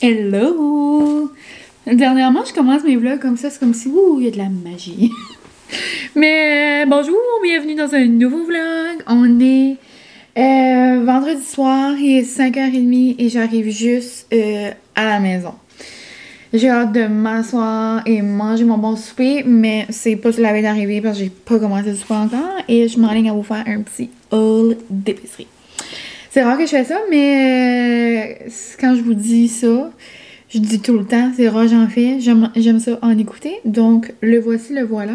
Hello! Dernièrement, je commence mes vlogs comme ça, c'est comme si, ouh, il y a de la magie. Mais bonjour, bienvenue dans un nouveau vlog. On est vendredi soir, il est 5h30 et j'arrive juste à la maison. J'ai hâte de m'asseoir et manger mon bon souper, mais c'est pas sur la veille d'arriver parce que j'ai pas commencé le souper encore et je m'enligne à vous faire un petit haul d'épicerie. C'est rare que je fais ça, mais quand je vous dis ça, je dis tout le temps, c'est rare j'en fais, j'aime ça en écouter, donc le voici, le voilà.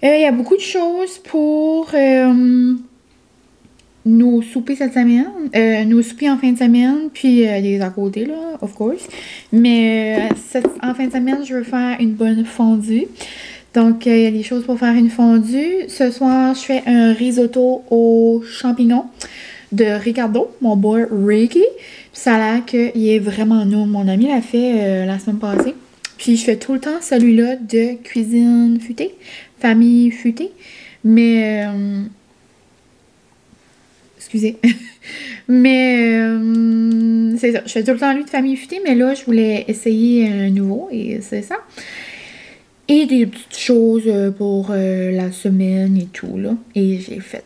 Il y a beaucoup de choses pour nos soupers cette semaine, nos soupers en fin de semaine, puis des à côté, là, of course. Mais en fin de semaine, je veux faire une bonne fondue. Donc, il y a des choses pour faire une fondue. Ce soir, je fais un risotto aux champignons de Ricardo, mon boy Ricky. Puis ça a l'air qu'il est vraiment nous. Mon ami l'a fait la semaine passée. Puis je fais tout le temps celui-là de cuisine futée, famille futée. Mais, excusez. Mais, c'est ça. Je fais tout le temps lui de famille futée, mais là, je voulais essayer un nouveau et c'est ça. Et des petites choses pour la semaine et tout, là. Et j'ai fait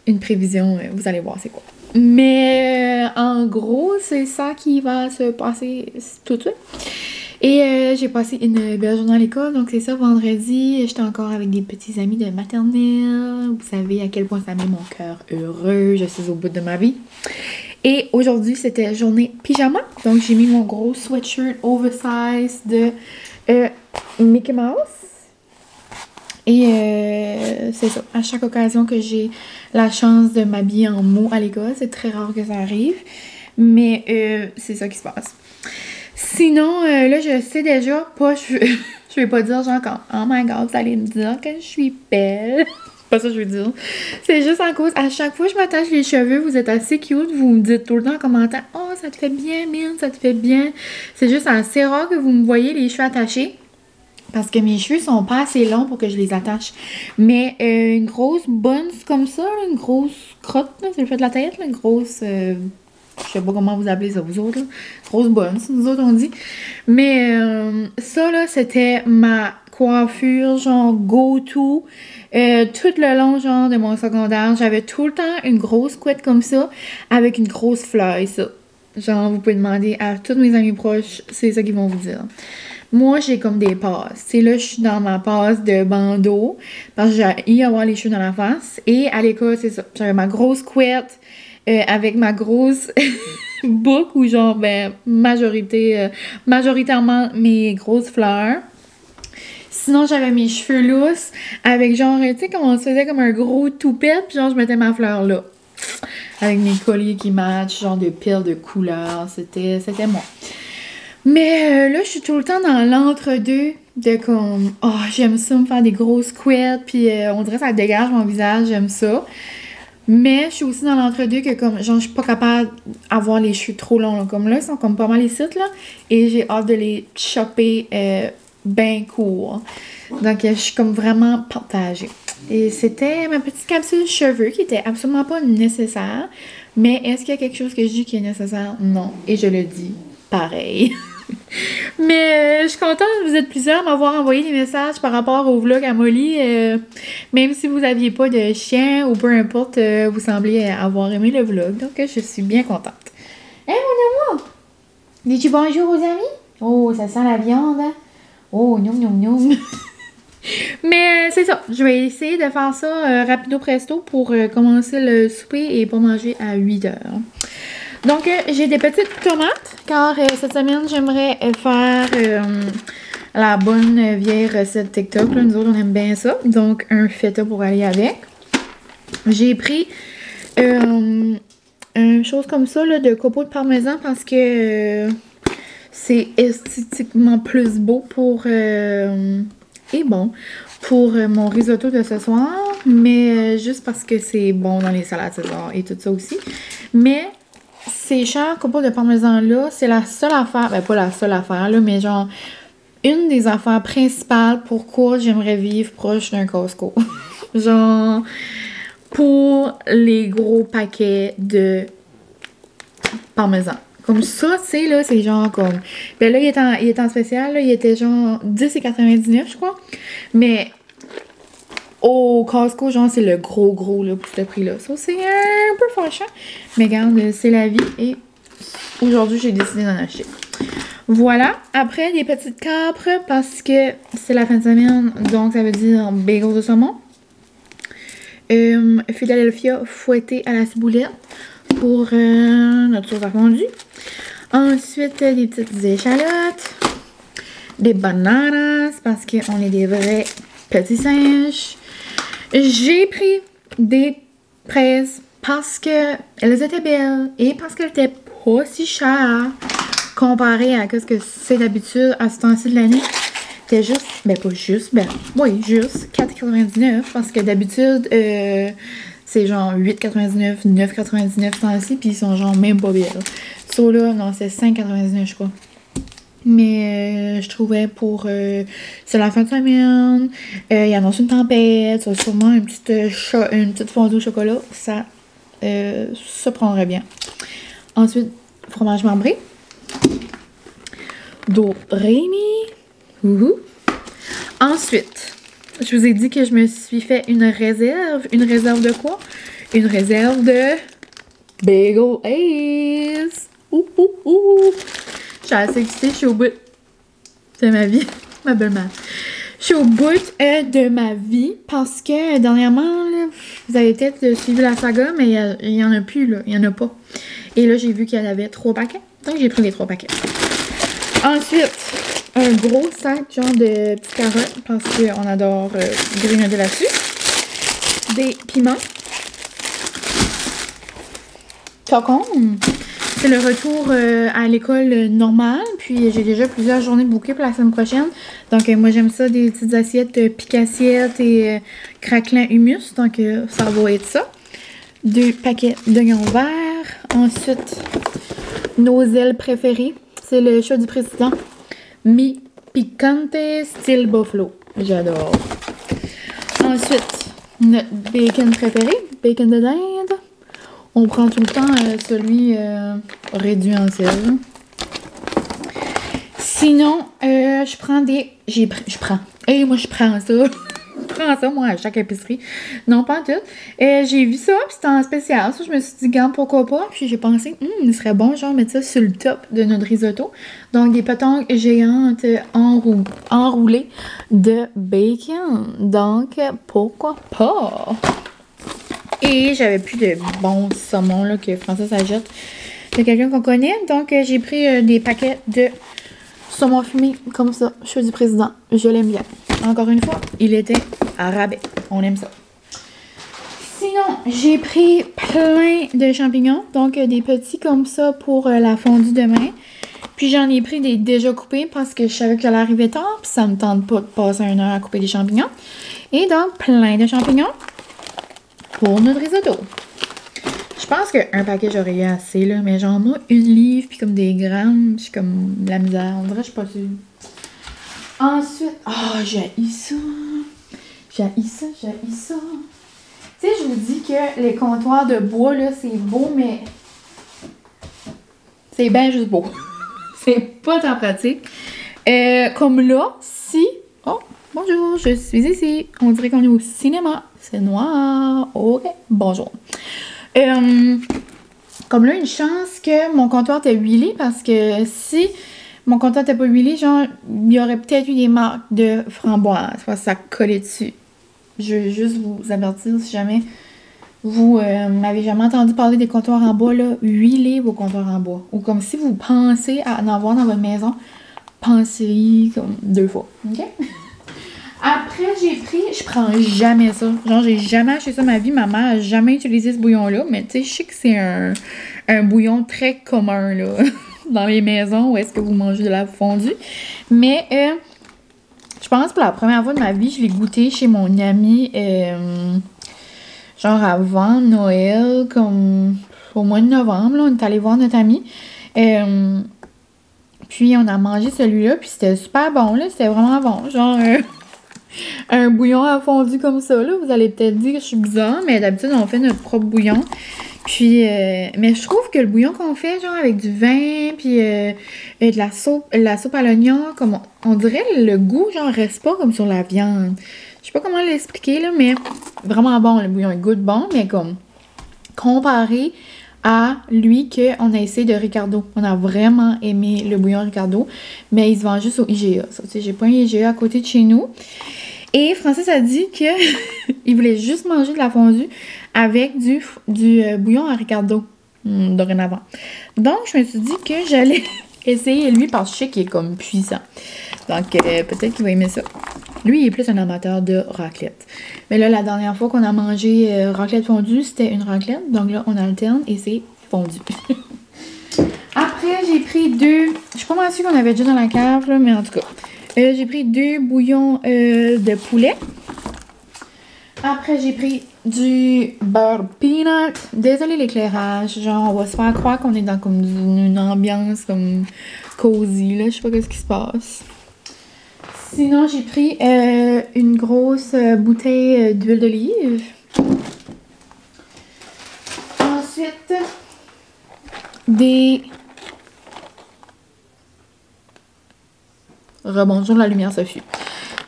une prévision, vous allez voir c'est quoi. Mais en gros, c'est ça qui va se passer tout de suite. Et j'ai passé une belle journée à l'école, donc c'est ça, vendredi, j'étais encore avec des petits amis de maternelle. Vous savez à quel point ça met mon cœur heureux, je suis au bout de ma vie. Et aujourd'hui, c'était journée pyjama, donc j'ai mis mon gros sweatshirt oversize de Mickey Mouse. Et c'est ça, à chaque occasion que j'ai la chance de m'habiller en mou à l'école, c'est très rare que ça arrive, mais c'est ça qui se passe. Sinon, là, je sais déjà, je vais pas dire genre quand, oh my god, vous allez me dire que je suis belle. C'est pas ça que je veux dire. C'est juste en cause, à chaque fois que je m'attache les cheveux, vous êtes assez cute, vous me dites tout le temps en commentaire, oh, ça te fait bien, Mine, ça te fait bien. C'est juste assez rare que vous me voyez les cheveux attachés. Parce que mes cheveux sont pas assez longs pour que je les attache. Mais une grosse bonne comme ça, une grosse crotte, c'est le fait de la tête, là, une grosse... je sais pas comment vous appelez ça, vous autres, là. Grosse bonne, nous autres on dit. Mais ça, là, c'était ma coiffure, genre go-to. Tout le long, genre, de mon secondaire, j'avais tout le temps une grosse couette comme ça, avec une grosse fleur, ça. Genre, vous pouvez demander à tous mes amis proches, c'est ça qu'ils vont vous dire. Moi, j'ai comme des passes. Tu sais, là, je suis dans ma passe de bandeau parce que j'ai avoir les cheveux dans la face. Et à l'école, c'est ça. J'avais ma grosse couette avec ma grosse boucle ou genre, ben, majoritairement mes grosses fleurs. Sinon, j'avais mes cheveux lousses avec genre, tu sais, comment on se faisait comme un gros toupette. Puis genre, je mettais ma fleur là. Avec mes colliers qui matchent, genre de perles de couleurs. C'était moi. Mais là, je suis tout le temps dans l'entre-deux de comme, oh, j'aime ça, me faire des grosses couettes, puis on dirait que ça dégage mon visage, j'aime ça. Mais je suis aussi dans l'entre-deux que comme, genre, je suis pas capable d'avoir les cheveux trop longs, là. Comme là, ils sont comme pas mal ici, là, et j'ai hâte de les chopper bien court. Donc, je suis comme vraiment partagée. Et c'était ma petite capsule cheveux qui était absolument pas nécessaire, mais est-ce qu'il y a quelque chose que je dis qui est nécessaire? Non, et je le dis pareil. Mais je suis contente, vous êtes plusieurs à m'avoir envoyé des messages par rapport au vlog à Molly. Même si vous n'aviez pas de chien ou peu importe, vous semblez avoir aimé le vlog. Donc je suis bien contente. Hein, mon amour? Dis-tu bonjour aux amis? Oh, ça sent la viande, hein? Oh, noum noum noum. Mais c'est ça, je vais essayer de faire ça rapido presto pour commencer le souper et pour manger à 8h. Donc, j'ai des petites tomates, car cette semaine, j'aimerais faire la bonne vieille recette TikTok. Là, nous autres, on aime bien ça. Donc, un feta pour aller avec. J'ai pris une chose comme ça, là, de copeaux de parmesan, parce que c'est esthétiquement plus beau pour... et bon, pour mon risotto de ce soir. Mais juste parce que c'est bon dans les salades César et tout ça aussi. Mais... ces chers copeaux de parmesan-là, c'est la seule affaire, ben pas la seule affaire, là, mais genre, une des affaires principales pourquoi j'aimerais vivre proche d'un Costco. Genre, pour les gros paquets de parmesan. Comme ça, tu sais, là, c'est genre comme... Ben là, il est en spécial, là, il était genre 10,99 je crois. Mais au Costco, genre, c'est le gros, là, pour ce prix-là. Ça, c'est un peu fâchant. Mais regarde, c'est la vie et aujourd'hui, j'ai décidé d'en acheter. Voilà. Après, des petites capres parce que c'est la fin de semaine, donc ça veut dire bagels de saumon. Philadelphia fouetté à la ciboulette pour notre sauce à fondue. Ensuite, des petites échalotes, des bananas parce qu'on est des vrais petits singes. J'ai pris des fraises parce que elles étaient belles et parce qu'elles étaient pas si chères comparé à ce que c'est d'habitude à ce temps-ci de l'année. C'était juste, ben pas juste, ben oui, juste 4,99 parce que d'habitude, c'est genre 8,99, 9,99 ce temps-ci, puis ils sont genre même pas bien. So là, non, c'est 5,99 je crois. Mais je trouvais pour... c'est la fin de semaine, il annonce une tempête, ça sûrement une petite fondue au chocolat, ça prendrait bien. Ensuite, fromage membré. Do Rémi. Ensuite, je vous ai dit que je me suis fait une réserve. Une réserve de quoi? Une réserve de Bagel Ace. Je suis assez excitée, je suis au bout de ma vie. Ma belle-mère. Je suis au bout de ma vie parce que dernièrement, là, vous avez peut-être suivi la saga, mais il y en a plus, là. Il y en a pas. Et là, j'ai vu qu'il y en avait 3 paquets. Donc, j'ai pris les 3 paquets. Ensuite, un gros sac genre de petites carottes parce qu'on adore grignoter là-dessus. Des piments. Cocon. C'est le retour à l'école normale. Puis j'ai déjà plusieurs journées bouquées pour la semaine prochaine. Donc moi j'aime ça, des petites assiettes pique-assiettes et craquelin humus. Donc ça va être ça. 2 paquets d'oignons verts. Ensuite, nos ailes préférées. C'est le chat du président. Mi picante style buffalo. J'adore. Ensuite, notre bacon préféré. Bacon de dinde. On prend tout le temps celui réduit en sel. Sinon, je prends des... je prends ça. Je prends ça, moi, à chaque épicerie. Non, pas en tout. J'ai vu ça, puis c'était en spécial. Ça, je me suis dit, garde, pourquoi pas. Puis j'ai pensé, il serait bon, genre, mettre ça sur le top de notre risotto. Donc, des pétanques géantes enroulées de bacon. Donc, pourquoi pas? Et j'avais plus de bon saumon là, que Francis achète de quelqu'un qu'on connaît. Donc, j'ai pris des paquets de saumon fumé comme ça. Je suis du président. Je l'aime bien. Encore une fois, il était à rabais. On aime ça. Sinon, j'ai pris plein de champignons. Donc, des petits comme ça pour la fondue demain. Puis, j'en ai pris des déjà coupés parce que je savais que j'allais arriver tard. Puis, ça me tente pas de passer 1 heure à couper des champignons. Et donc, plein de champignons pour notre risotto. Je pense qu'un paquet, j'aurais eu assez, là. Mais genre, moi, 1 livre, puis comme des grammes, j'ai comme de la misère. On dirait que je suis pas sûre. Ensuite, j'ai ça. J'ai ça. Tu sais, je vous dis que les comptoirs de bois, là, c'est beau, mais c'est bien juste beau. C'est pas tant pratique. Comme là, si... Oh, bonjour, je suis ici. On dirait qu'on est au cinéma. C'est noir. Ok, bonjour. Comme là, une chance que mon comptoir était huilé parce que si mon comptoir n'était pas huilé, genre, il y aurait peut-être eu des marques de framboise. Parce que ça collait dessus. Je veux juste vous avertir si jamais vous m'avez jamais entendu parler des comptoirs en bois, là, huilez vos comptoirs en bois. Ou comme si vous pensez à en avoir dans votre maison, pensez-y comme 2 fois. OK? Après, je prends jamais ça. Genre, j'ai jamais acheté ça ma vie. Ma mère a jamais utilisé ce bouillon-là. Mais tu sais, je sais que c'est un bouillon très commun, là, dans les maisons où est-ce que vous mangez de la fondue. Mais, je pense que pour la première fois de ma vie, je l'ai goûté chez mon ami, genre avant Noël, comme au mois de novembre, là, on est allé voir notre ami. Puis, on a mangé celui-là, puis c'était super bon, là. C'était vraiment bon. Genre... un bouillon à fondu comme ça, là. Vous allez peut-être dire que je suis bizarre, mais d'habitude, on fait notre propre bouillon. Puis, mais je trouve que le bouillon qu'on fait, genre avec du vin, puis de la soupe à l'oignon, comme on dirait le goût, genre, reste pas comme sur la viande. Je sais pas comment l'expliquer, là, mais vraiment bon, le bouillon, il goûte bon, mais comme comparé à lui qu'on a essayé de Ricardo. On a vraiment aimé le bouillon Ricardo, mais il se vend juste au IGA. J'ai pas un IGA à côté de chez nous. Et Francis a dit que il voulait juste manger de la fondue avec du bouillon à Ricardo dorénavant. Donc, je me suis dit que j'allais essayer lui parce que je sais qu'il est comme puissant. Donc, peut-être qu'il va aimer ça. Lui, il est plus un amateur de raclette. Mais là, la dernière fois qu'on a mangé raclette fondue, c'était une raclette. Donc là, on alterne et c'est fondu. Après, j'ai pris deux... Je suis pas mal sûre qu'on avait déjà dans la cave, là, mais en tout cas. J'ai pris deux bouillons de poulet. Après, j'ai pris du beurre peanut. Désolé l'éclairage. Genre, on va se faire croire qu'on est dans comme une ambiance comme cosy, là. Je sais pas qu'est-ce qui se passe. Sinon, j'ai pris une grosse bouteille d'huile d'olive. Ensuite, des... Rebonjour, la lumière suffit.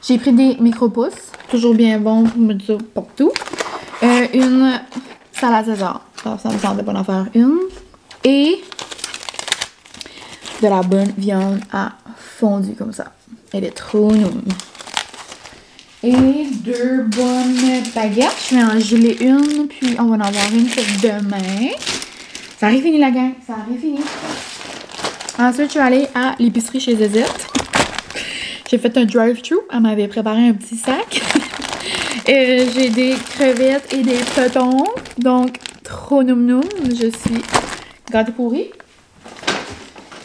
J'ai pris des micro-pousses. Toujours bien bon pour mettre ça partout. Une salade César. Ça me semble pas d'en faire une. Et de la bonne viande à fondue comme ça. Elle est trop nomme. Et deux bonnes baguettes. Je vais en geler une, puis on va en avoir une pour demain. Ça arrive fini la gang, ça arrive fini. Ensuite, je suis allée à l'épicerie chez Zezette. J'ai fait un drive-thru. Elle m'avait préparé un petit sac. J'ai des crevettes et des petons. Donc, trop noum-noum. Je suis gâtée pourrie.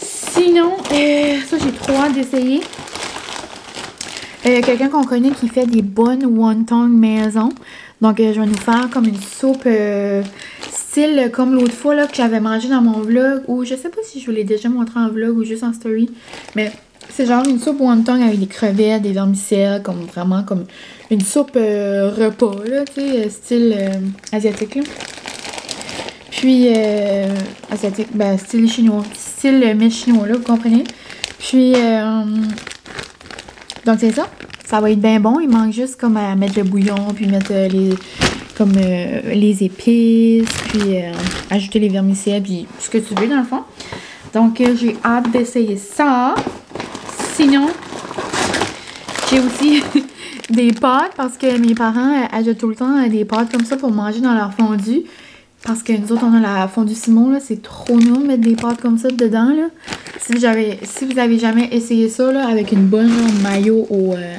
Sinon, ça, j'ai trop hâte d'essayer. Quelqu'un qu'on connaît qui fait des bonnes wonton maison. Donc, je vais nous faire comme une soupe style comme l'autre fois là, que j'avais mangé dans mon vlog. Ou je sais pas si je vous l'ai déjà montré en vlog ou juste en story. Mais c'est genre une soupe wonton avec des crevettes, des vermicelles. Comme vraiment comme une soupe repas, là, tu sais, style asiatique, là. Puis, asiatique, ben, style chinois. Style mets chinois, là, vous comprenez? Puis, donc c'est ça. Ça va être bien bon. Il manque juste comme à mettre le bouillon, puis mettre les épices, puis ajouter les vermicelles, puis ce que tu veux dans le fond. Donc j'ai hâte d'essayer ça. Sinon, j'ai aussi des pâtes parce que mes parents achètent tout le temps des pâtes comme ça pour manger dans leur fondue. Parce que nous autres, on a la fondue Simon, là, c'est trop nous mettre des pâtes comme ça dedans, là. Si vous avez jamais essayé ça, là, avec une bonne mayo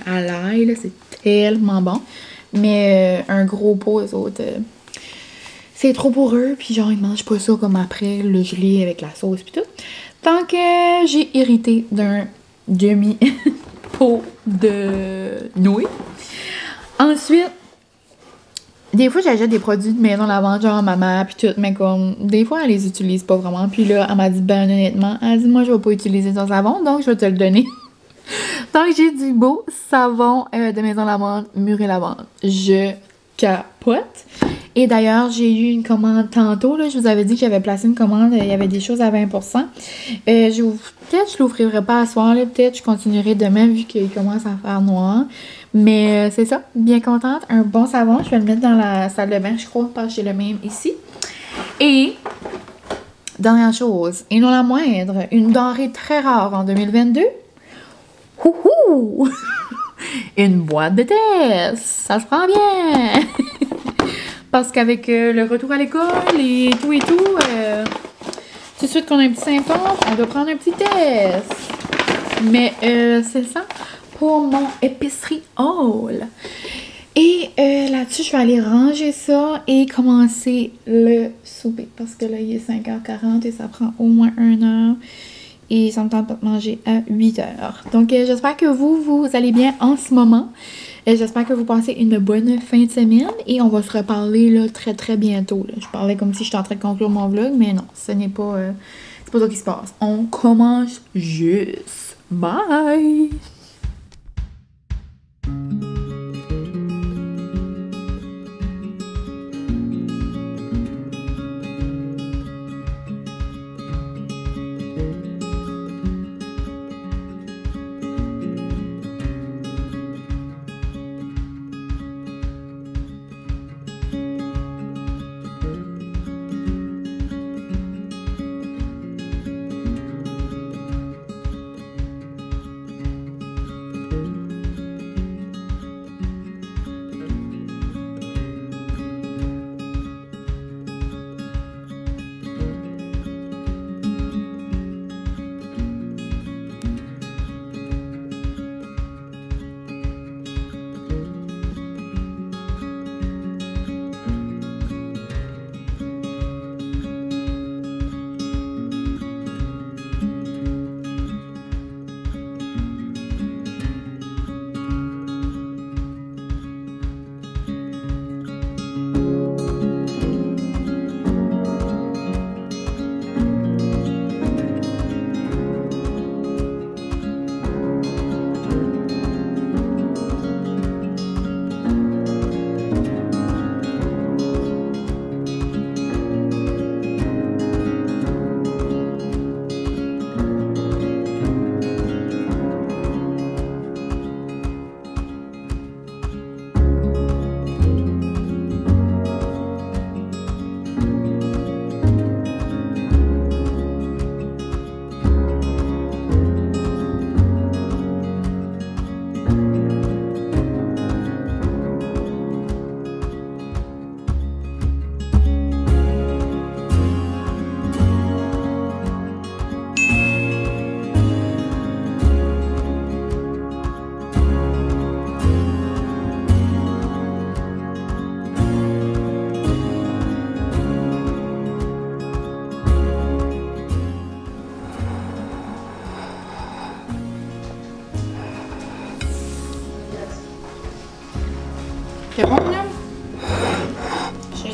à l'ail, là, c'est tellement bon. Mais un gros pot, eux autres, c'est trop pour eux. Puis genre, ils mangent pas ça comme après, le gelé avec la sauce puis tout. Donc, j'ai hérité d'un demi-pot de nouilles. Ensuite, des fois, j'achète des produits de maison lavande, genre maman, puis tout, mais comme, des fois, elle les utilise pas vraiment. Puis là, elle m'a dit, ben honnêtement, elle dit, moi, je vais pas utiliser ton savon, donc je vais te le donner. Donc, j'ai du beau savon de maison lavande, mûre lavande. Je capote. Et d'ailleurs, j'ai eu une commande tantôt, là, je vous avais dit que j'avais placé une commande, il y avait des choses à 20%. Peut-être je l'ouvrirai pas à soir, là, peut-être je continuerai demain vu qu'il commence à faire noir. Mais c'est ça, bien contente. Un bon savon, je vais le mettre dans la salle de bain, je crois, parce que j'ai le même ici. Et, dernière chose, et non la moindre, une denrée très rare en 2022. Houhou! Une boîte de test! Ça se prend bien! Parce qu'avec le retour à l'école et tout, tout de suite qu'on a un petit symptôme, on doit prendre un petit test. Mais c'est ça pour mon épicerie haul. Et là-dessus, je vais aller ranger ça et commencer le souper. Parce que là, il est 5h40 et ça prend au moins 1 heure. Et ça me tente pas de manger à 8h. Donc, j'espère que vous allez bien en ce moment. J'espère que vous passez une bonne fin de semaine. Et on va se reparler là, très très bientôt. Là. Je parlais comme si j'étais en train de conclure mon vlog. Mais non, ce n'est pas, c'est pas ça qui se passe. On commence juste. Bye!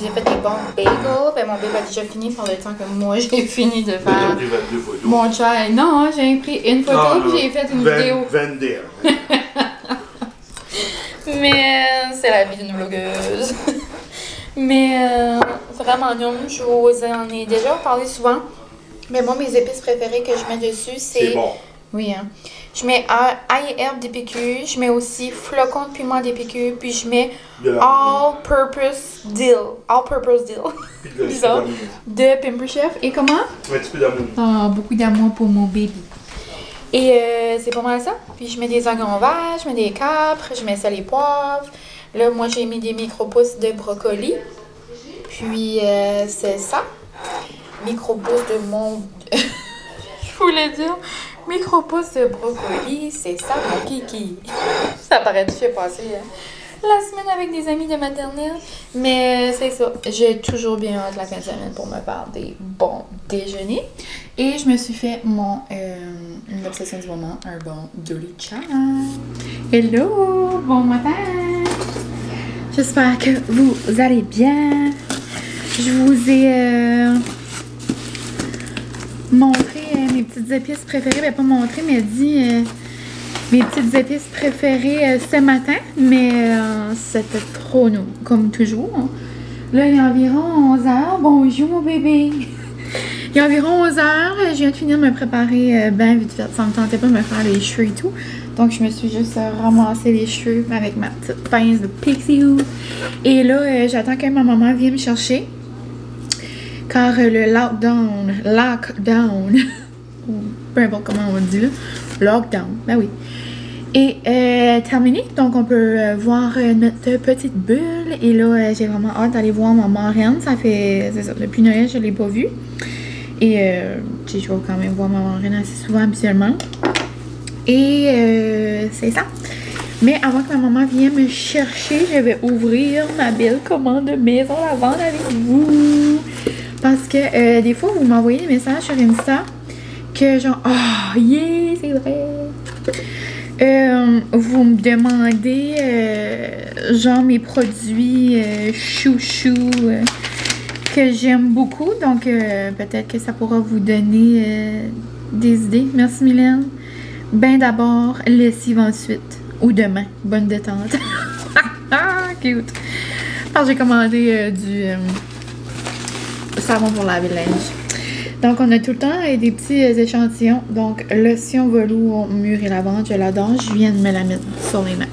vous ai fait des bons bagels. Ben, mon bébé a déjà fini par le temps que moi j'ai fini de faire mon chai. Non, j'ai pris une photo puis j'ai fait une vidéo. Mais c'est la vie d'une vlogueuse. Mais vraiment non, je vous en ai déjà parlé souvent. Mais moi, mes épices préférées que je mets dessus, c'est... bon. Oui, hein. Je mets ail et herbe d'épicure, je mets aussi flocons de piment d'épicure, puis je mets all-purpose dill. All-purpose dill. Bizarre. De Pimper Chef. Et comment? Un petit peu d'amour. Oh, beaucoup d'amour pour mon bébé. Et c'est pas mal ça. Puis je mets des oignons verts, je mets des capres, je mets sel et poivre. Là, moi, j'ai mis des micro-pousses de brocoli. Puis c'est ça. Micro-pousses de mon... je voulais dire... Micro-pousses de brocoli, c'est ça mon kiki. Ça paraît que j'ai passé la semaine avec des amis de maternelle. Mais c'est ça. J'ai toujours bien hâte la fin de semaine pour me faire des bons déjeuners. Et je me suis fait mon une obsession du moment, un bon Dolly Chai. Hello! Bon matin! J'espère que vous allez bien. Je vous ai montré mes petites épices préférées. Ben, pas montré, mais dit mes petites épices préférées ce matin. Mais c'était trop nous, comme toujours. Là, il est environ 11h. Bonjour, mon bébé. Il est environ 11h. Je viens de finir de me préparer bien vite fait. Ça me tentait pas de me faire les cheveux et tout. Donc, je me suis juste ramassé les cheveux avec ma petite pince de Pixie Hoo. Et là, j'attends que ma maman vienne me chercher. Car le lockdown, peu importe comment on dit là, lockdown, ben oui, est terminé. Donc on peut voir notre petite bulle. Et là, j'ai vraiment hâte d'aller voir ma marraine. Ça fait, c'est ça, depuis Noël, je ne l'ai pas vue. Et je vais quand même voir ma marraine assez souvent habituellement. Et c'est ça. Mais avant que ma maman vienne me chercher, je vais ouvrir ma belle commande de maison à vendre avec vous. Parce que des fois, vous m'envoyez des messages sur Insta que genre, oh yeah, c'est vrai. Vous me demandez genre mes produits chouchou que j'aime beaucoup. Donc peut-être que ça pourra vous donner des idées. Merci Mylène. Ben d'abord, lessive ensuite. Ou demain. Bonne détente. Cute. Alors j'ai commandé du savon pour laver le linge. Donc on a tout le temps des petits échantillons. Donc lotion velours mûr et lavande, je l'adore. Je viens de me la mettre sur les mains.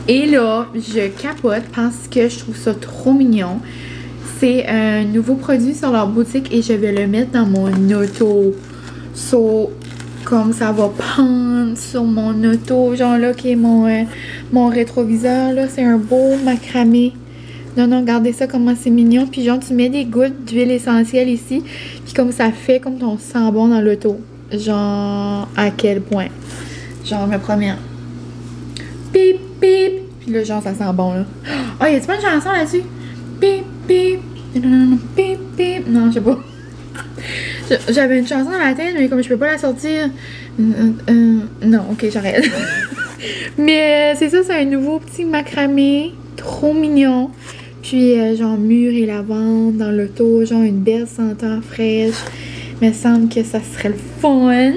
Et là, je capote parce que je trouve ça trop mignon. C'est un nouveau produit sur leur boutique et je vais le mettre dans mon auto. Comme ça va pendre sur mon auto. Genre là qui est mon rétroviseur. Là, c'est un beau macramé. Non, non, regardez ça comment c'est mignon. Puis genre, tu mets des gouttes d'huile essentielle ici. Puis comme ça fait comme ton sent bon dans l'auto. Genre, à quel point. Genre, me promets. Pip, pip. Puis là, genre, ça sent bon, là. Oh, y a-tu pas une chanson là-dessus? Pip, pip. Pip, pip. Non, je sais pas. J'avais une chanson dans la tête, mais comme je peux pas la sortir. Non, ok, j'arrête. Mais c'est ça, c'est un nouveau petit macramé. Trop mignon. Puis genre mûr et lavande dans l'auto. Genre une belle senteur fraîche. Il me semble que ça serait le fun.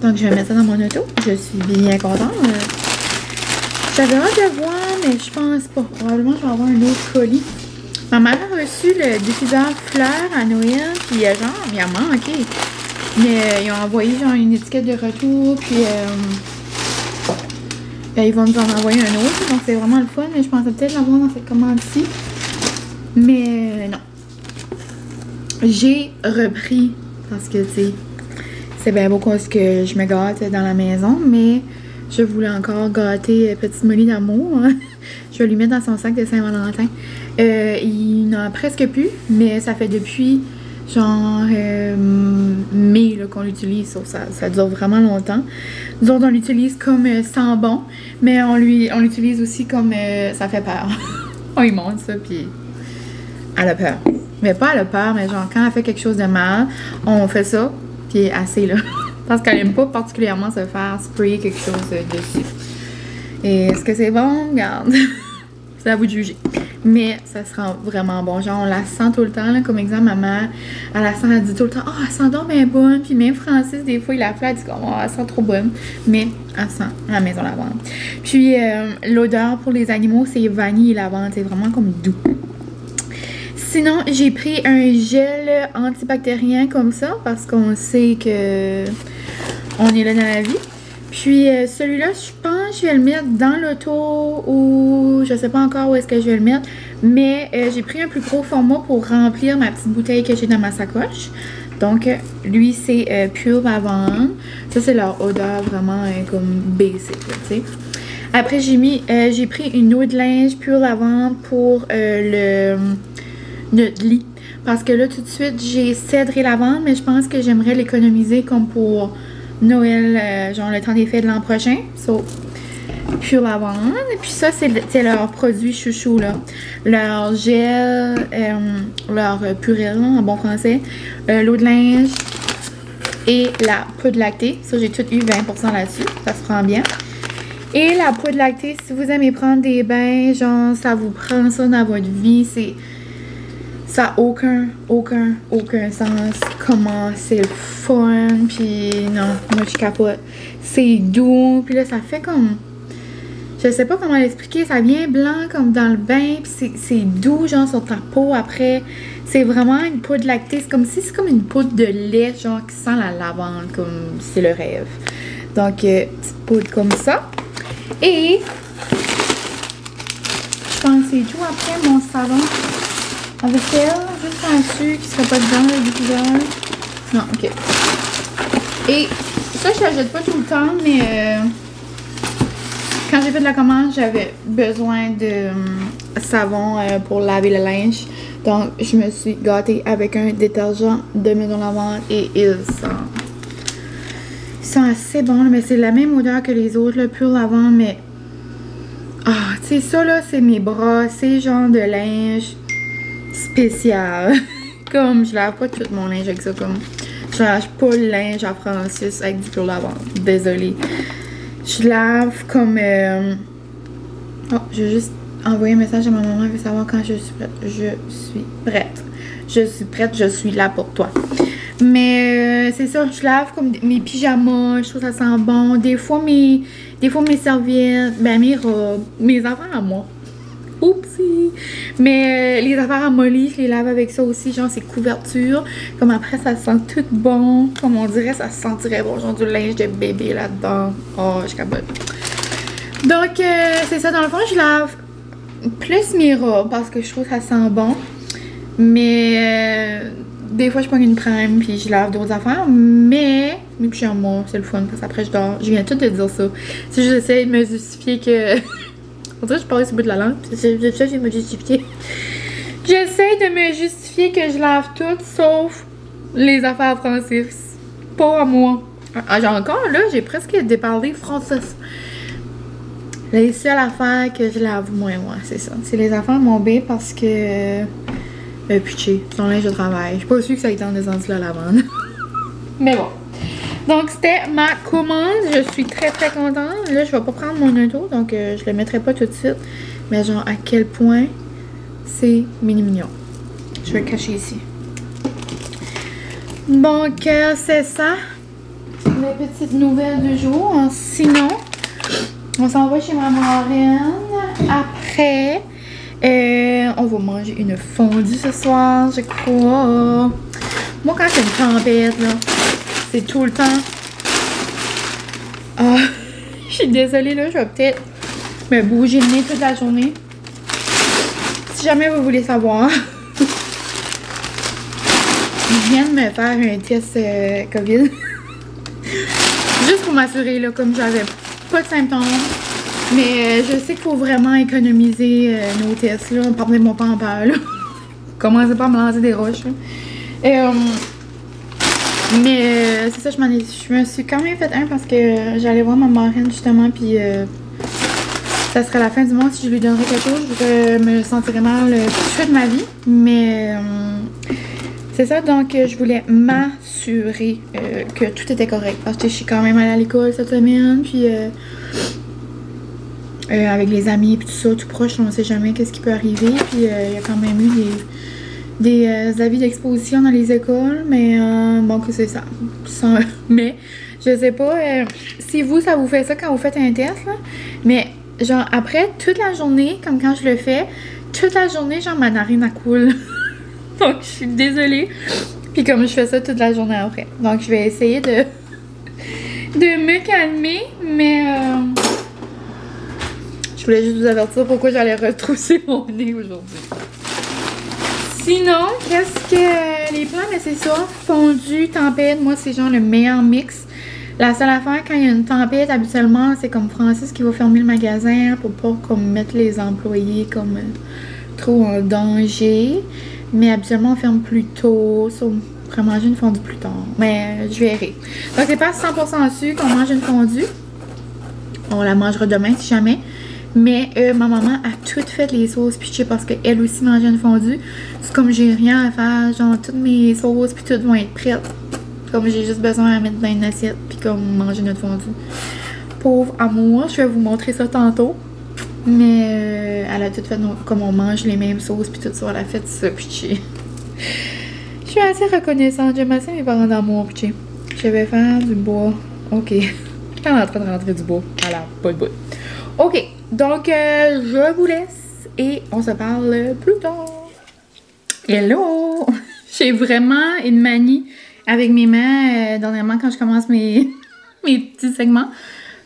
Donc je vais mettre ça dans mon auto. Je suis bien contente. J'avais hâte de voir, mais je pense pas. Probablement je vais avoir un autre colis. Ma mère a reçu le diffuseur fleurs à Noël. Puis genre, il a manqué. Mais ils ont envoyé genre une étiquette de retour. Puis ils vont nous en envoyer un autre. Donc c'est vraiment le fun. Mais je pensais peut-être l'avoir dans cette commande-ci. Mais non. J'ai repris. Parce que tu sais, c'est bien beau parce que je me gâte dans la maison. Mais je voulais encore gâter Petite Molly d'amour. Je vais lui mettre dans son sac de Saint-Valentin. Il n'en a presque plus. Mais ça fait depuis genre mai qu'on l'utilise. Ça dure vraiment longtemps. Nous autres, on l'utilise comme sans bon. Mais on l'utilise aussi comme ça fait peur. On lui montre ça, puis elle a peur. Mais pas elle a peur, mais genre quand elle fait quelque chose de mal, on fait ça, puis assez là. Parce qu'elle aime pas particulièrement se faire sprayer quelque chose dessus. Et est-ce que c'est bon? Regarde. C'est à vous de juger. mais ça sera vraiment bon. Genre, on la sent tout le temps, là, comme exemple, maman, elle la sent, elle dit tout le temps, oh, elle sent donc bien bonne. Puis même Francis, des fois, il la fait, elle dit, oh, elle sent trop bonne. Mais elle sent à la maison lavande. Puis, l'odeur pour les animaux, c'est vanille et lavande. C'est vraiment comme doux. Sinon, j'ai pris un gel antibactérien comme ça, parce qu'on sait que on est là dans la vie. Puis celui-là, je pense que je vais le mettre dans l'auto ou je sais pas encore où est-ce que je vais le mettre. Mais j'ai pris un plus gros format pour remplir ma petite bouteille que j'ai dans ma sacoche. Donc, lui, c'est Pure Lavande. Ça, c'est leur odeur vraiment comme basic, tu sais. Après, j'ai pris une eau de linge Pure Lavande pour notre lit. Parce que là, tout de suite, j'ai cèdre et lavande, mais je pense que j'aimerais l'économiser comme pour Noël, genre le temps des fêtes de l'an prochain. So, Pure Lavande. Et puis ça, c'est leur produit chouchou, là. Leur gel, leur purée, en bon français, l'eau de linge et la poudre lactée. Ça, j'ai tout eu 20% là-dessus. Ça se prend bien. Et la poudre lactée, si vous aimez prendre des bains, genre, ça vous prend ça dans votre vie, ça n'a aucun sens. Comment c'est le fun. Puis non, moi je capote. C'est doux. Puis là, ça fait comme... Je sais pas comment l'expliquer. Ça vient blanc comme dans le bain. Puis c'est doux, genre sur ta peau après. C'est vraiment une poudre lactée. C'est comme si c'est comme une poudre de lait, genre qui sent la lavande. Comme c'est le rêve. Donc, petite poudre comme ça. Et... je pense que c'est tout après mon savon. Avec elle, juste là-dessus, qui serait pas dedans, le diffuseur. Non, ok. Et ça, je l'achète pas tout le temps, mais quand j'ai fait de la commande, j'avais besoin de savon pour laver le linge. Donc, je me suis gâtée avec un détergent de maison lavande et ils sont assez bons, mais c'est la même odeur que les autres, le Pure Lavande, mais... ah, tu sais, ça là, c'est mes bras, c'est genre de linge... spécial. Comme je lave pas tout mon linge avec ça, comme je lave pas le linge à Francis avec du Pure Lavande. Désolée. Je lave comme oh, je vais juste envoyer un message à ma maman, elle veut savoir quand je suis prête. Je suis prête. Je suis prête, je suis là pour toi. Mais c'est ça, je lave comme mes pyjamas, je trouve que ça sent bon. Des fois mes serviettes, ben mes robes, mes affaires à moi. Oupsie! Mais les affaires à Molly, je les lave avec ça aussi, genre c'est couverture. Comme après, ça sent tout bon. Comme on dirait, ça sentirait bon, genre du linge de bébé là-dedans. Oh, je capote. Donc, c'est ça. Dans le fond, je lave plus mes robes parce que je trouve que ça sent bon. Mais des fois, je prends une crème puis je lave d'autres affaires. Mais mes pyjamas, c'est le fun parce qu'après, je dors. Je viens tout de dire ça. Si j'essaie de me justifier que... on dirait que je parlais sur le bout de la langue. C'est ça, je vais me justifier. J'essaie de me justifier que je lave tout sauf les affaires à Francis. Pas à moi. Ah, genre encore là, j'ai presque déparlé Francis. Les seules affaires que je lave moins, moi, c'est ça. C'est les affaires à mon B parce que... pitché, son linge de travail. Je suis pas sûre que ça ait été en descendu la lavande. Mais bon. Donc, c'était ma commande. Je suis très, très contente. Là, je vais pas prendre mon auto, donc je le mettrai pas tout de suite. Mais genre, à quel point c'est mignon. Je vais le cacher ici. Donc, c'est ça. Les petites nouvelles du jour. Sinon, on s'en va chez ma marraine. Après, on va manger une fondue ce soir, je crois. Moi, quand c'est une tempête, là... c'est tout le temps. Ah, je suis désolée, là, je vais peut-être me bouger le nez toute la journée. Si jamais vous voulez savoir, je viens de me faire un test COVID. Juste pour m'assurer, là, comme j'avais pas de symptômes. Mais je sais qu'il faut vraiment économiser nos tests, là. Parlez-moi pas en peur, là. Commencez pas à me lancer des roches, là. Mais c'est ça, je me suis quand même fait un parce que j'allais voir ma marraine justement, puis ça serait la fin du monde si je lui donnerais quelque chose. Je me sentirais mal toute ma vie. Mais c'est ça, donc je voulais m'assurer que tout était correct parce que je suis quand même allée à l'école cette semaine, puis avec les amis, puis tout ça, tout proche, on sait jamais qu'est-ce qui peut arriver. Puis il y a quand même eu des avis d'exposition dans les écoles, mais bon, que c'est ça. Mais je sais pas si vous, ça vous fait ça quand vous faites un test, là, mais genre après, toute la journée, comme quand je le fais, toute la journée, genre ma narine elle coule. Donc je suis désolée. Puis comme je fais ça toute la journée après. Donc je vais essayer de me calmer, mais je voulais juste vous avertir pourquoi j'allais retrousser mon nez aujourd'hui. Sinon, qu'est-ce que les plans? Mais c'est ça, fondu, tempête, moi c'est genre le meilleur mix. La seule affaire, quand il y a une tempête, habituellement, c'est comme Francis qui va fermer le magasin pour pas comme mettre les employés comme trop en danger. Mais habituellement, on ferme plus tôt. Ça, on pourrait manger une fondue plus tard. Mais je verrai. Donc, c'est pas 100% sûr qu'on mange une fondue. On la mangera demain si jamais. Mais ma maman a toutes fait les sauces pitchées parce qu'elle aussi mangeait une fondue. C'est comme j'ai rien à faire. Genre, toutes mes sauces puis toutes vont être prêtes. Comme j'ai juste besoin à mettre dans une assiette puis comme manger notre fondue. Pauvre amour, je vais vous montrer ça tantôt. Mais elle a tout fait comme on mange les mêmes sauces puis tout ça, elle a fait ça pitché. Je suis assez reconnaissante, j'aime assez mes parents d'amour pitché. Je vais faire du bois. Ok. Je suis en train de rentrer du bois. Alors, pas de bout. Ok, donc je vous laisse et on se parle plus tard. Hello! J'ai vraiment une manie avec mes mains dernièrement quand je commence mes petits segments.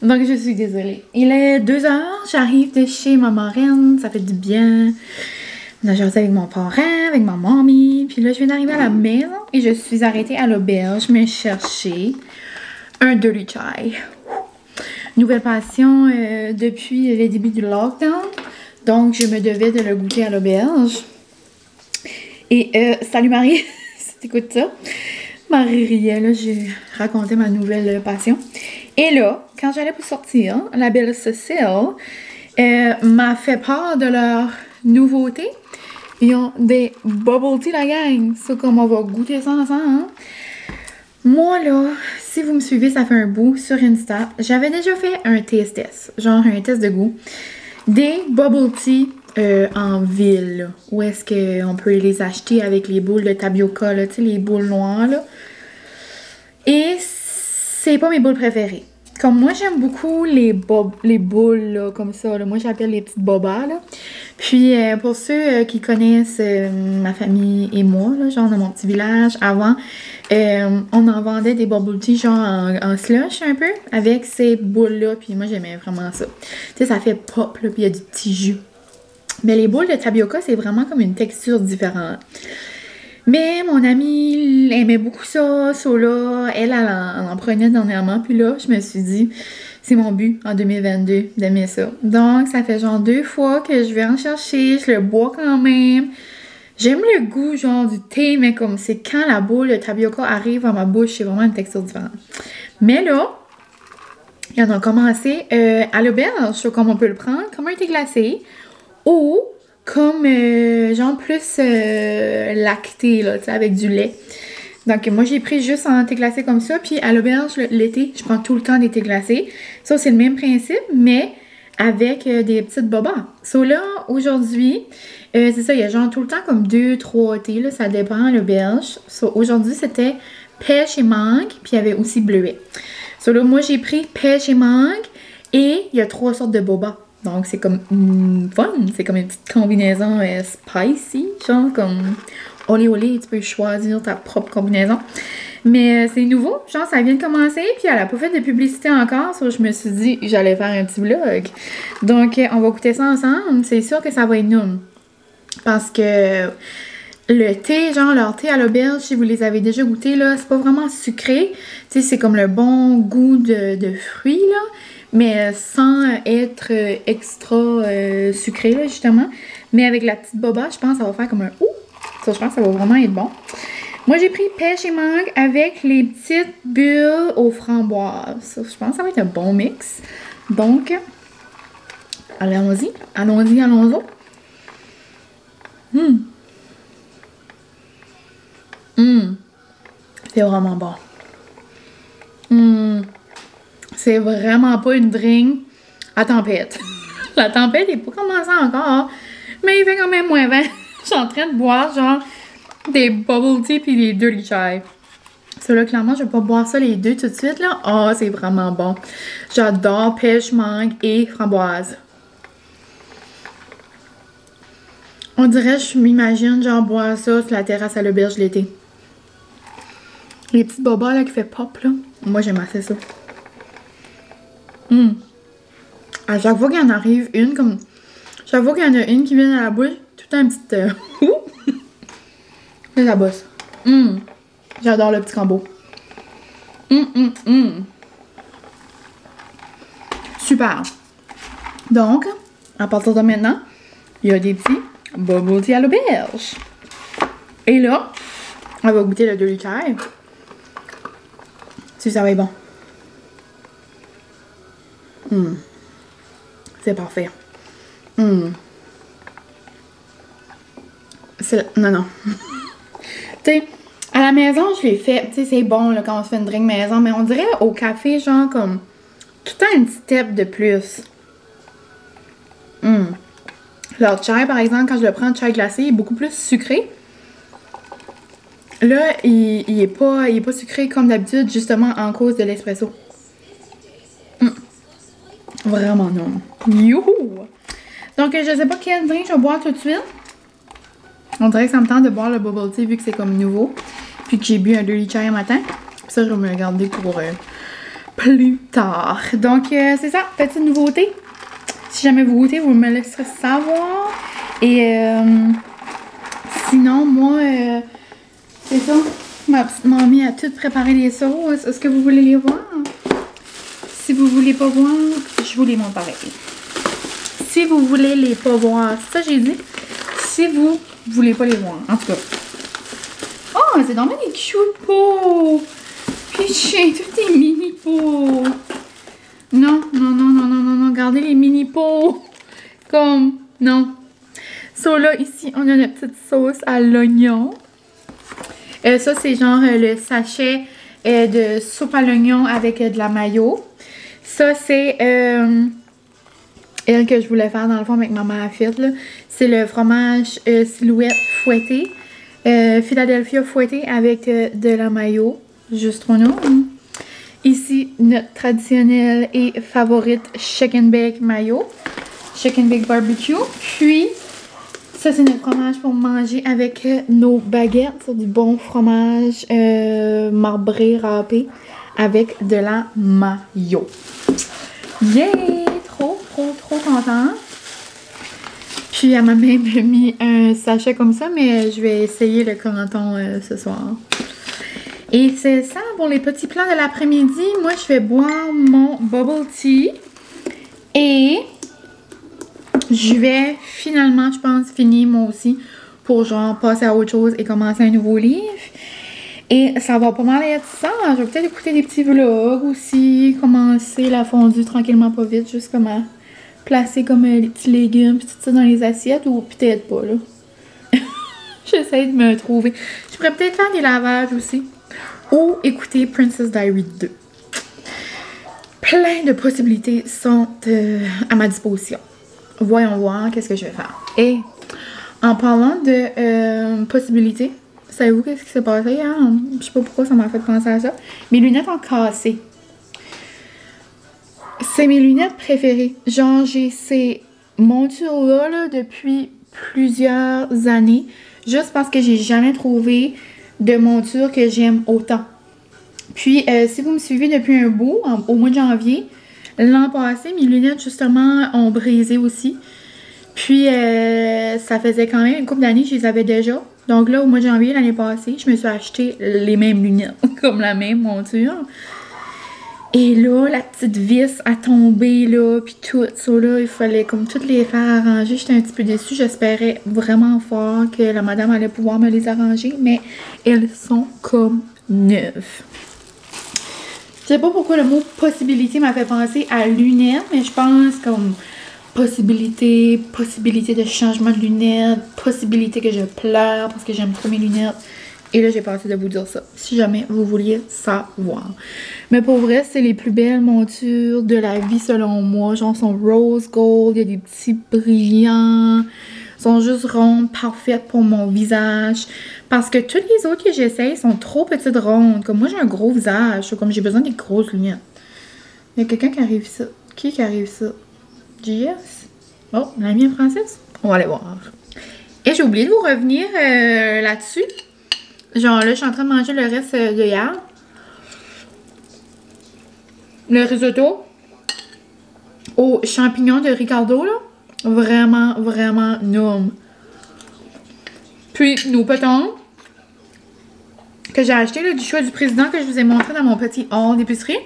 Donc je suis désolée. Il est 2h, j'arrive de chez ma marraine, ça fait du bien. On a jasé avec mon parent, avec ma mamie. Puis là, je viens d'arriver à la maison et je suis arrêtée à l'auberge me chercher un dirty chai. Nouvelle passion depuis le début du lockdown. Donc je me devais de le goûter à l'auberge. Et salut Marie, si t'écoutes ça. Marie riait, là, j'ai raconté ma nouvelle passion. Et là, quand j'allais pour sortir, la belle Cécile m'a fait part de leur nouveauté. Ils ont des bubble tea, la gang. C'est comme on va goûter ça ensemble. Hein? Moi, là, si vous me suivez, ça fait un bout sur Insta. J'avais déjà fait un taste test, genre un test de goût. Des bubble tea en ville, là, où est-ce qu'on peut les acheter avec les boules de tapioca, là, tu sais, les boules noires, là. Et c'est pas mes boules préférées. Comme moi, j'aime beaucoup les boules, là, comme ça, là. Moi, j'appelle les petites bobas, là. Puis, pour ceux qui connaissent ma famille et moi, là, genre dans mon petit village, avant, on en vendait des bubble tea, genre en slush un peu, avec ces boules-là. Puis moi, j'aimais vraiment ça. Tu sais, ça fait pop, là, puis il y a du petit jus. Mais les boules de tapioca, c'est vraiment comme une texture différente. Mais mon amie aimait beaucoup ça, là, elle en prenait dernièrement. Puis là, je me suis dit, c'est mon but en 2022 d'aimer ça. Donc, ça fait genre 2 fois que je vais en chercher, je le bois quand même. J'aime le goût genre du thé, mais comme c'est quand la boule de tapioca arrive à ma bouche, c'est vraiment une texture différente. Mais là, il y en a commencé à l'auberge, comme on peut le prendre, comme un thé glacé. Ou comme genre plus lacté, là, tu sais, avec du lait. Donc moi j'ai pris juste en thé glacé comme ça. Puis à l'auberge, l'été, je prends tout le temps des thés glacés. Ça c'est le même principe, mais avec des petites bobas. So là, aujourd'hui, c'est ça, il y a genre tout le temps comme 2-3 thés, là, ça dépend à l'auberge. So aujourd'hui c'était pêche et mangue, puis il y avait aussi bleuet. So là, moi j'ai pris pêche et mangue et il y a 3 sortes de bobas. Donc, c'est comme fun. C'est comme une petite combinaison spicy. Genre comme olé olé. Tu peux choisir ta propre combinaison. Mais c'est nouveau. Genre, ça vient de commencer. Puis, elle n'a pas fait de publicité encore. So, je me suis dit j'allais faire un petit vlog. Donc, on va goûter ça ensemble. C'est sûr que ça va être nul. Parce que le thé, genre leur thé à l'auberge, si vous les avez déjà goûtés, là, c'est pas vraiment sucré. Tu sais, c'est comme le bon goût de fruits, là. Mais sans être extra sucré, là, justement. Mais avec la petite boba, je pense que ça va faire comme un ouh! Ça, je pense que ça va vraiment être bon. Moi, j'ai pris pêche et mangue avec les petites bulles aux framboises. Ça, je pense que ça va être un bon mix. Donc, allons-y. Allons-y, allons-y. C'est vraiment bon. C'est vraiment pas une drink à tempête. La tempête n'est pas commencée encore, mais il fait quand même moins 20. Je suis en train de boire genre des bubble tea puis des dirty chai. Ça là, clairement, je vais pas boire ça les deux tout de suite là. Oh, c'est vraiment bon. J'adore pêche, mangue et framboise. On dirait, je m'imagine genre boire ça sur la terrasse à l'auberge l'été. Les petits bobas là qui fait pop là. Moi j'aime assez ça. À chaque fois qu'il y en arrive une comme. Chaque fois qu'il y en a une qui vient dans la bouche, tout un petit. Et ça bosse. J'adore le petit combo. Super. Donc, à partir de maintenant, il y a des petits bubble tea à l'auberge. Et là, on va goûter le dirty chai. Si ça va être bon. C'est parfait. Non. Tu sais, à la maison, je l'ai fait. Tu sais, c'est bon là, quand on se fait une drink maison, mais on dirait au café, genre comme tout le temps un petit step de plus. Le chai, par exemple, quand je le prends, le chai glacé, il est beaucoup plus sucré. Là, il est pas sucré comme d'habitude, justement en cause de l'espresso. Vraiment non. Youhou! Donc, je sais pas quel drink je vais boire tout de suite. On dirait que ça me tente de boire le bubble tea vu que c'est comme nouveau. Puis que j'ai bu un dirty chai un matin. Puis ça, je vais me le garder pour plus tard. Donc, c'est ça, petite nouveauté. Si jamais vous goûtez, vous me laisserez savoir. Et sinon, moi, c'est ça. Ma petite mamie a tout préparé les sauces. Est-ce que vous voulez les voir? Si vous voulez pas voir, je vous les montre pareil. Si vous voulez les pas voir, ça j'ai dit. Si vous voulez pas les voir, en tout cas. Oh, c'est vraiment des cute pots. Puis j'ai tous des mini pots. Non, regardez les mini pots. Comme, non. So là, ici, on a notre petite sauce à l'oignon. Ça, c'est genre le sachet de soupe à l'oignon avec de la mayo. Ça, c'est elle que je voulais faire dans le fond avec maman à fait. C'est le fromage silhouette fouetté. Philadelphia fouetté avec de la mayo. Juste trop non. Ici, notre traditionnel et favorite chicken bake mayo. Chicken bake barbecue. Puis, ça, c'est notre fromage pour manger avec nos baguettes. C'est du bon fromage marbré, râpé avec de la mayo. Yay! Trop content. Puis, elle m'a même mis un sachet comme ça, mais je vais essayer le canton ce soir. Et c'est ça pour les petits plans de l'après-midi. Moi, je vais boire mon bubble tea. Et je vais finalement, je pense, finir moi aussi pour genre passer à autre chose et commencer un nouveau livre. Et ça va pas mal être ça. Je vais peut-être écouter des petits vlogs aussi, commencer la fondue tranquillement pas vite, juste comment placer comme les petits légumes puis tout ça dans les assiettes ou peut-être pas là. J'essaie de me trouver. Je pourrais peut-être faire des lavages aussi. Ou écouter Princess Diaries 2. Plein de possibilités sont à ma disposition. Voyons voir qu'est-ce que je vais faire. Et en parlant de possibilités, savez-vous qu'est-ce qui s'est passé? Hein? Je sais pas pourquoi ça m'a fait penser à ça. Mes lunettes ont cassé. C'est mes lunettes préférées. Genre, j'ai ces montures-là là, depuis plusieurs années. Juste parce que j'ai jamais trouvé de monture que j'aime autant. Puis, si vous me suivez depuis un bout, au mois de janvier, l'an passé, mes lunettes, justement, ont brisé aussi. Puis, ça faisait quand même une couple d'années que je les avais déjà. Donc là, au mois de janvier, l'année passée, je me suis acheté les mêmes lunettes, comme la même monture. Et là, la petite vis a tombé, là, puis tout ça, là, il fallait comme toutes les faire arranger. J'étais un petit peu déçue. J'espérais vraiment fort que la madame allait pouvoir me les arranger, mais elles sont comme neuves. Je sais pas pourquoi le mot possibilité m'a fait penser à lunettes, mais je pense comme possibilité de changement de lunettes, possibilité que je pleure parce que j'aime trop mes lunettes. Et là, j'ai passé de vous dire ça, si jamais vous vouliez savoir. Mais pour vrai, c'est les plus belles montures de la vie selon moi. Genre, sont rose gold, il y a des petits brillants. Sont juste rondes, parfaites pour mon visage. Parce que toutes les autres que j'essaye sont trop petites rondes. Comme moi, j'ai un gros visage. Comme j'ai besoin des grosses lunettes. Il y a quelqu'un qui arrive ça. Qui arrive ça? JS? Oh, l'ami Francis? On va aller voir. Et j'ai oublié de vous revenir là-dessus. Genre là, je suis en train de manger le reste de hier. Le risotto aux champignons de Ricardo, là. Vraiment, vraiment nom. Puis, nos petons que j'ai acheté là, du choix du président que je vous ai montré dans mon petit hall d'épicerie.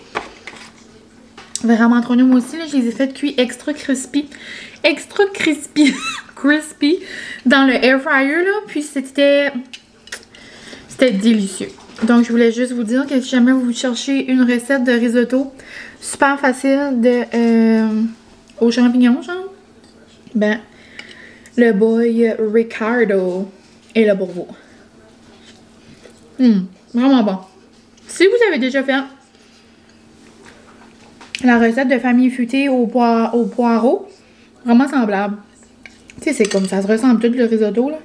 Vraiment trop nom aussi. Là, je les ai fait cuire extra crispy. Extra crispy. Crispy. Dans le air fryer, là. Puis, c'était délicieux. Donc, je voulais juste vous dire que si jamais vous cherchez une recette de risotto super facile de aux champignons, genre, ben, le boy Ricardo est là pour vous. Vraiment bon. Si vous avez déjà fait la recette de famille futée au poireau, vraiment semblable. Tu sais, c'est comme ça se ressemble tout le risotto, là.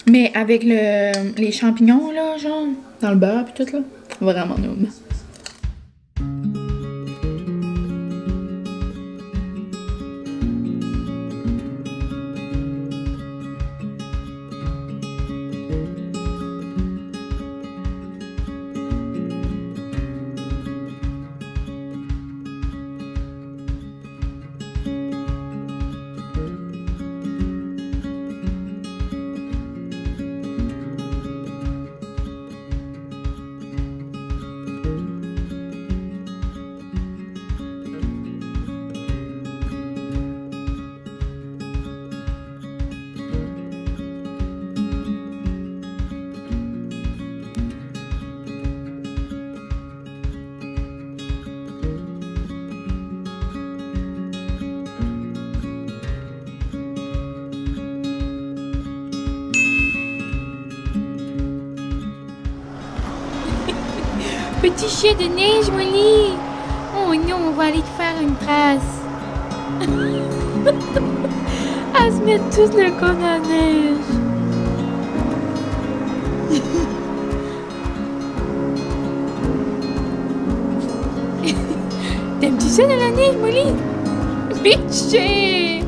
Mais avec les champignons, là, genre, dans le beurre puis tout, là. Vraiment noob. Petit chien de neige, Molly! Oh non, on va aller te faire une trace. À se mettre tous le corps dans la neige. T'aimes-tu ça dans la neige, Molly? Bitché!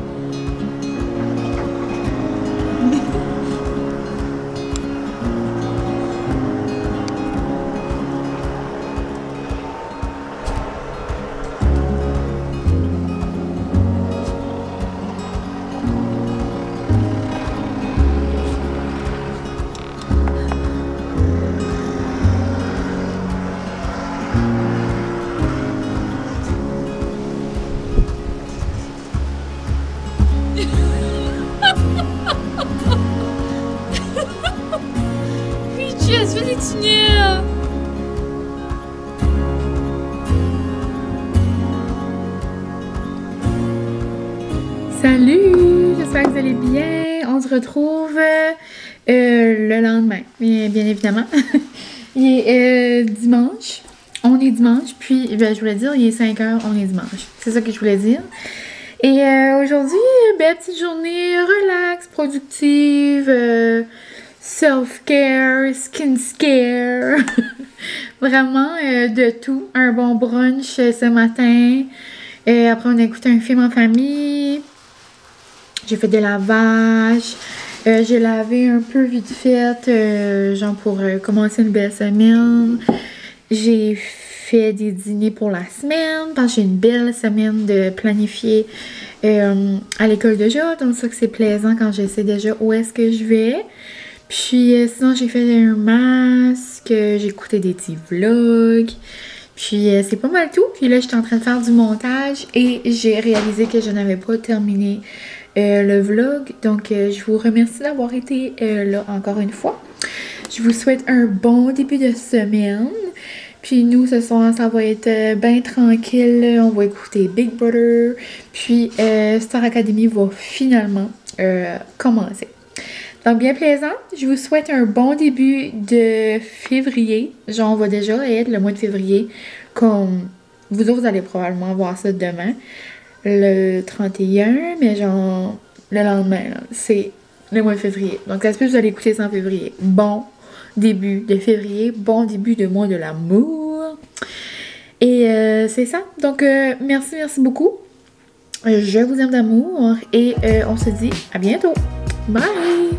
Bitché, fais des tunnels! Salut! J'espère que vous allez bien. On se retrouve le lendemain, bien évidemment. Il est dimanche. On est dimanche. Puis, ben, je voulais dire, il est 5 h, on est dimanche. C'est ça que je voulais dire. Et aujourd'hui, ben, petite journée relax, productive, self-care, skin-scare. Vraiment de tout. Un bon brunch ce matin. Après, on a écouté un film en famille. J'ai fait des lavages. J'ai lavé un peu vite fait, genre pour commencer une belle semaine. J'ai fait des dîners pour la semaine, parce que j'ai une belle semaine de planifier à l'école déjà. Donc ça que c'est plaisant quand je sais déjà où est-ce que je vais. Puis sinon j'ai fait un masque, j'ai écouté des petits vlogs. Puis c'est pas mal tout. Puis là j'étais en train de faire du montage et j'ai réalisé que je n'avais pas terminé le vlog. Donc je vous remercie d'avoir été là encore une fois. Je vous souhaite un bon début de semaine. Puis nous ce soir ça va être bien tranquille. On va écouter Big Brother. Puis Star Academy va finalement commencer. Donc, bien plaisant. Je vous souhaite un bon début de février. Genre, on va déjà être le mois de février. Comme vous autres, vous allez probablement voir ça demain. Le 31, mais genre, le lendemain, c'est le mois de février. Donc, ça se peut que vous allez écouter ça en février. Bon début de février. Bon début de mois de l'amour. Et c'est ça. Donc, merci beaucoup. Je vous aime d'amour. Et on se dit à bientôt. Bye!